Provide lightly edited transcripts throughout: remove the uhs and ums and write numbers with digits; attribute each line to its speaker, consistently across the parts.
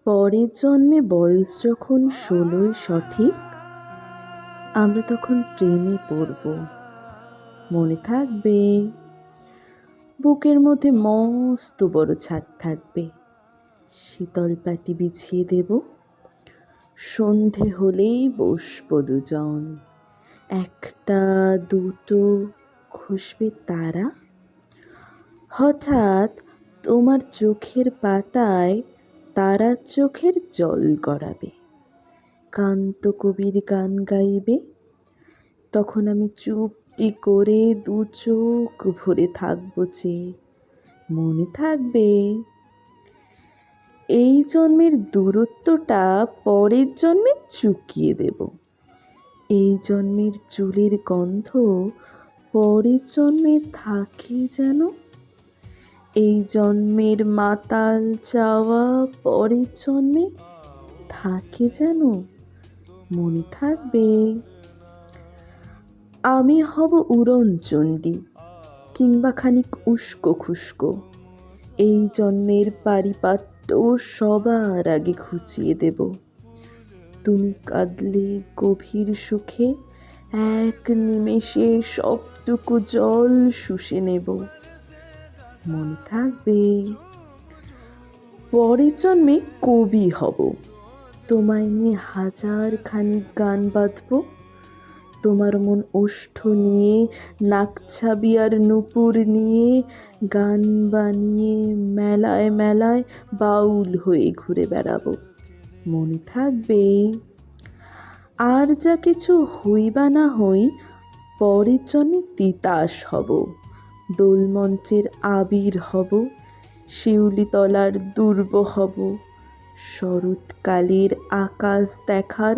Speaker 1: পরের জন্মে বয়স যখন 16ই সঠিক, আমরা তখন প্রেমে পড়ব। মনে থাকবে, বুকের মধ্যে মস্ত বড় ছাদ থাকবে, শীতল পাটি বিছিয়ে দেব। সন্ধে হলেই বসবো দুজন, একটা দুটো খসবে তারা। হঠাৎ তোমার চোখের পাতায় তারা চোখের জল গড়াবে, কান্ত কবির গান গাইবে। তখন আমি চুপটি করে দু চোখ ভরে থাকবো চেয়ে। মনে থাকবে, এই জন্মের দূরত্বটা পরের জন্মে চুকিয়ে দেব। এই জন্মের চুলের গন্ধ পরের জন্মে থাকে যেন। এই জন্মের মাতাল চাওয়া পরের জন্মে থাকে যেন। মনে থাকবে, আমি হব উড়নচণ্ডী কিংবা খানিক উস্কো খুস্কো। এই জন্মের পারিপাট্য সবার আগে ঘুচিয়ে দেব। তুমি কাঁদলে গভীর সুখে এক নিমেষে সবটুকু জল শুষে নেব। মনে থাকবে, পরের জন্মে কবি হব, তোমায় নিয়ে হাজার খানিক গান বাঁধব। তোমার মন ওষ্ঠ নিয়ে, নাকছাবি আর নূপুর নিয়ে গান বানিয়ে মেলায় মেলায় বাউল হয়ে ঘুরে বেড়াবো। মনে থাকবে, আর যা কিছু হই বা না হই, পরের জন্মে তিতাস হব, দোলমঞ্চের আবির হব, শিউলিতলার দুর্ব হব, শরৎকালের আকাশ দেখার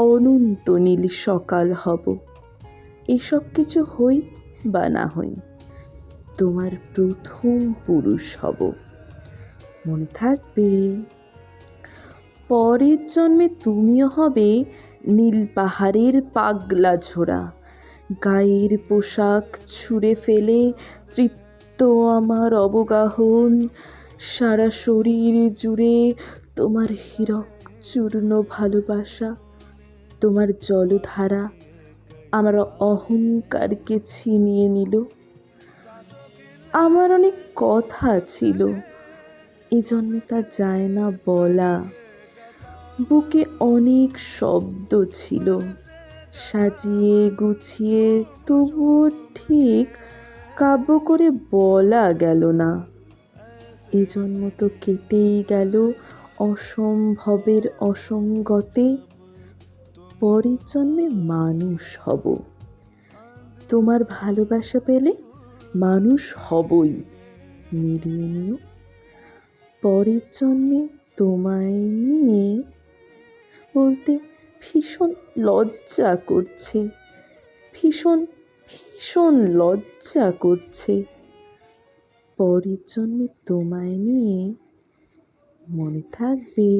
Speaker 1: অনন্ত নীল সকাল হব। এসব কিছু হই বা না হই, তোমার প্রথম পুরুষ হব। মনে থাকবে, পরের জন্মে তুমিও হবে নীল পাহাড়ের পাগলা ঝোড়া, গায়ের পোশাক ছুঁড়ে ফেলে তৃপ্ত আমার অবগাহন। সারা শরীর জুড়ে তোমার হীরক চূর্ণ ভালোবাসা। তোমার জলধারা আমার অহংকারকে ছিনিয়ে নিল। আমার অনেক কথা ছিল, এ জন্মে তা যায় না বলা। বুকে অনেক শব্দ ছিল, সাজিয়ে গুছিয়ে তবুও ঠিক কাব্য করে বলা গেল না। এ জন্ম তো কেটেই গেল অসম্ভবের অসঙ্গতে। পরের জন্মে মানুষ হব, তোমার ভালোবাসা পেলে মানুষ হবই, মিলিয়ে নিও। পরের জন্মে তোমায় নিয়ে বলতে ভীষণ লজ্জা করছে, ভীষণ ভীষণ লজ্জা করছে। পরের জন্মে তোমায় নিয়ে। মনে থাকবে।